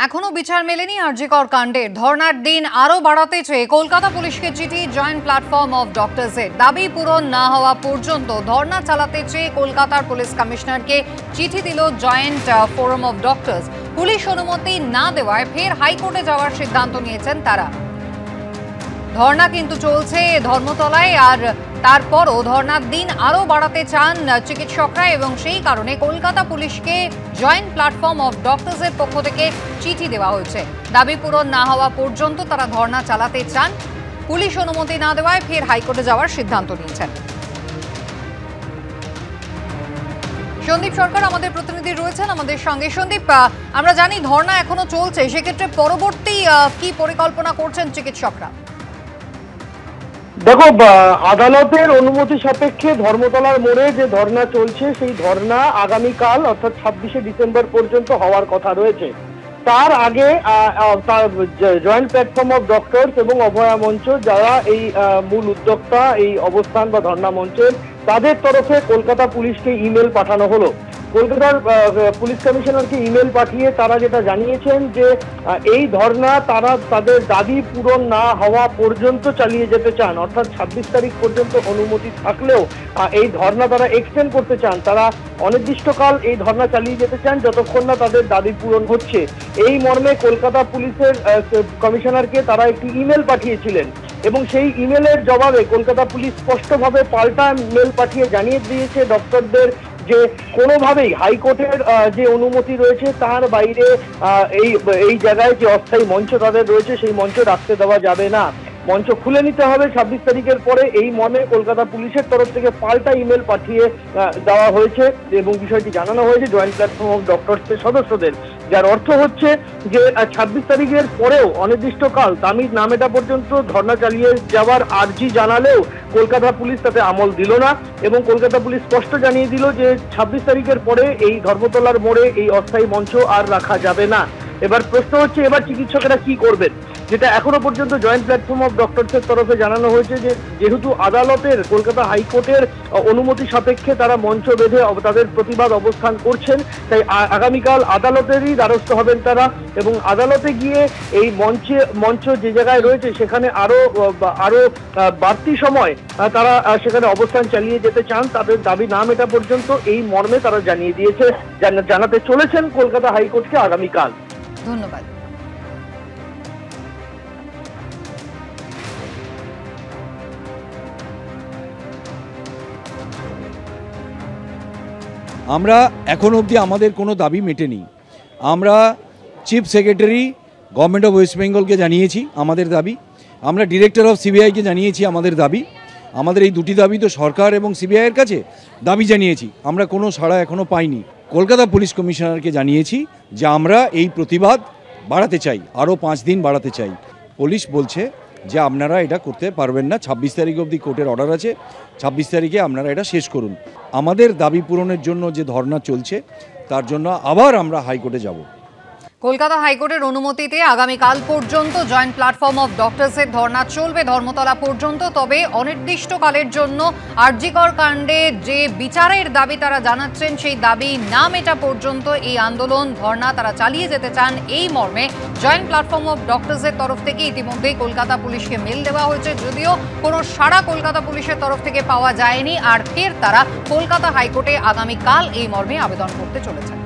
এখনো বিচার মেলেনি আরজিকর কাণ্ডের ধর্নার দিন আরো বাড়াতে চেয়ে কলকাতা পুলিশকে চিঠি জয়েন্ট প্ল্যাটফর্ম অফ ডক্টরসের। দাবি পূরণ না হওয়া পর্যন্ত ধর্না চালাতে চেয়ে কলকাতার পুলিশ কমিশনারকে চিঠি দিল joint forum of doctors. Police অনুমতি না দেওয়ায় ফের হাইকোর্টে যাওয়ার সিদ্ধান্ত নিয়েছেন তারা। ধর্না কিন্তু চলছে ধর্মতলায়, আর তারপরও ধর্নার দিন আরো বাড়াতে চান চিকিৎসকরা এবং সেই কারণে কলকাতা পুলিশকে জয়েন্ট প্ল্যাটফর্ম অফ ডক্টরসের পক্ষ থেকে চিঠি দেওয়া হয়েছে। দাবি পূরণ না হওয়া পর্যন্ত তারা ধর্না চালাতে চান। পুলিশ অনুমতি না দেওয়ায় ফের হাইকোর্টে যাওয়ার সিদ্ধান্ত নিয়েছেন। সন্দীপ সরকার আমাদের প্রতিনিধি রয়েছেন আমাদের সঙ্গে। সন্দীপ, আমরা জানি ধর্না এখনো চলছে, সেক্ষেত্রে পরবর্তী কি পরিকল্পনা করছেন চিকিৎসকরা? দেখো, আদালতের অনুমতি সাপেক্ষে ধর্মতলার মোড়ে যে ধর্না চলছে সেই ধর্না আগামীকাল অর্থাৎ 26শে ডিসেম্বর পর্যন্ত হওয়ার কথা রয়েছে। তার আগে জয়েন্ট প্ল্যাটফর্ম অফ ডক্টরস এবং অভয়া মঞ্চ, যারা এই মূল উদ্যোক্তা এই অবস্থান বা ধর্না মঞ্চের, তাদের তরফে কলকাতা পুলিশকে ইমেল পাঠানো হলো। কলকাতার পুলিশ কমিশনারকে ইমেল পাঠিয়ে তারা যেটা জানিয়েছেন যে এই ধর্না তারা তাদের দাবি পূরণ না হওয়া পর্যন্ত চালিয়ে যেতে চান, অর্থাৎ 26 তারিখ পর্যন্ত অনুমতি থাকলেও এই ধর্না তারা এক্সটেন্ড করতে চান। তারা অনির্দিষ্টকাল এই ধর্না চালিয়ে যেতে চান যতক্ষণ না তাদের দাবি পূরণ হচ্ছে। এই মর্মে কলকাতা পুলিশের কমিশনারকে তারা একটি ইমেল পাঠিয়েছিলেন এবং সেই ইমেলের জবাবে কলকাতা পুলিশ স্পষ্টভাবে পাল্টা মেল পাঠিয়ে জানিয়ে দিয়েছে ডক্টরদের যে কোনোভাবেই হাইকোর্টের যে অনুমতি রয়েছে তার বাইরে এই জায়গায় যে অস্থায়ী মঞ্চ তাদের রয়েছে সেই মঞ্চ রাখতে দেওয়া যাবে না, মঞ্চ খুলে নিতে হবে 26 তারিখের পরে। এই মর্মে কলকাতা পুলিশের তরফ থেকে পাল্টা ইমেল পাঠিয়ে দেওয়া হয়েছে এবং বিষয়টি জানানো হয়েছে জয়েন্ট প্ল্যাটফর্ম অফ ডক্টরসের সদস্যদের, যার অর্থ হচ্ছে যে 26 তারিখের পরেও অনির্দিষ্টকাল দাবি না মেটা পর্যন্ত ধর্না চালিয়ে যাওয়ার আর্জি জানালেও কলকাতা পুলিশ তাতে আমল দিল না এবং কলকাতা পুলিশ স্পষ্ট জানিয়ে দিল যে 26 তারিখের পরে এই ধর্মতলার মোড়ে এই অস্থায়ী মঞ্চ আর রাখা যাবে না। এবার প্রশ্ন হচ্ছে এবার চিকিৎসকেরা কি করবেন, যেটা এখনো পর্যন্ত জয়েন্ট প্ল্যাটফর্ম অফ ডক্টরসের তরফে জানানো হয়েছে যে যেহেতু আদালতের কলকাতা হাইকোর্টের অনুমতি সাপেক্ষে তারা মঞ্চ বেঁধে তাদের প্রতিবাদ অবস্থান করছেন, তাই আগামীকাল আদালতেরই দ্বারস্থ হবেন তারা এবং আদালতে গিয়ে এই মঞ্চ যে জায়গায় রয়েছে সেখানে আরো বাড়তি সময় তারা সেখানে অবস্থান চালিয়ে যেতে চান তাদের দাবি না মেটা পর্যন্ত। এই মর্মে তারা জানাতে চলেছেন কলকাতা হাইকোর্টকে আগামীকাল। ধন্যবাদ। আমরা এখন অবধি আমাদের কোনো দাবি মেটেনি। আমরা chief secretary government of west বেঙ্গলকে জানিয়েছি আমাদের দাবি, আমরা ডিরেক্টর অফ সিবিআইকে জানিয়েছি আমাদের দাবি। আমাদের এই দুটি দাবি তো সরকার এবং সিবিআইয়ের কাছে দাবি জানিয়েছি, আমরা কোনো সাড়া এখনও পাইনি। কলকাতা পুলিশ কমিশনারকে জানিয়েছি যে আমরা এই প্রতিবাদ বাড়াতে চাই, আরও 5 দিন বাড়াতে চাই। পুলিশ বলছে যে আপনারা এটা করতে পারবেন না, 26 তারিখ অবধি কোর্টের অর্ডার আছে, 26 তারিখে আপনারা এটা শেষ করুন। আমাদের দাবি পূরণের জন্য যে ধর্না চলছে তার জন্য আবার আমরা হাইকোর্টে যাব। কলকাতা হাইকোর্টের অনুমতিতে আগামীকাল পর্যন্ত জয়েন্ট প্ল্যাটফর্ম অফ ডক্টরসের ধর্না চলবে ধর্মতলা পর্যন্ত। তবে অনির্দিষ্টকালের জন্য আরজিকর কাণ্ডে যে বিচারের দাবি তারা জানাচ্ছেন সেই দাবি না মেটা পর্যন্ত এই আন্দোলন ধর্না তারা চালিয়ে যেতে চান। এই মর্মে জয়েন্ট প্ল্যাটফর্ম অফ ডক্টরসের তরফ থেকে ইতিমধ্যেই কলকাতা পুলিশকে মেল দেওয়া হয়েছে, যদিও কোনো সাড়া কলকাতা পুলিশের তরফ থেকে পাওয়া যায়নি। আর ফের তারা কলকাতা হাইকোর্টে আগামীকাল এই মর্মে আবেদন করতে চলেছেন।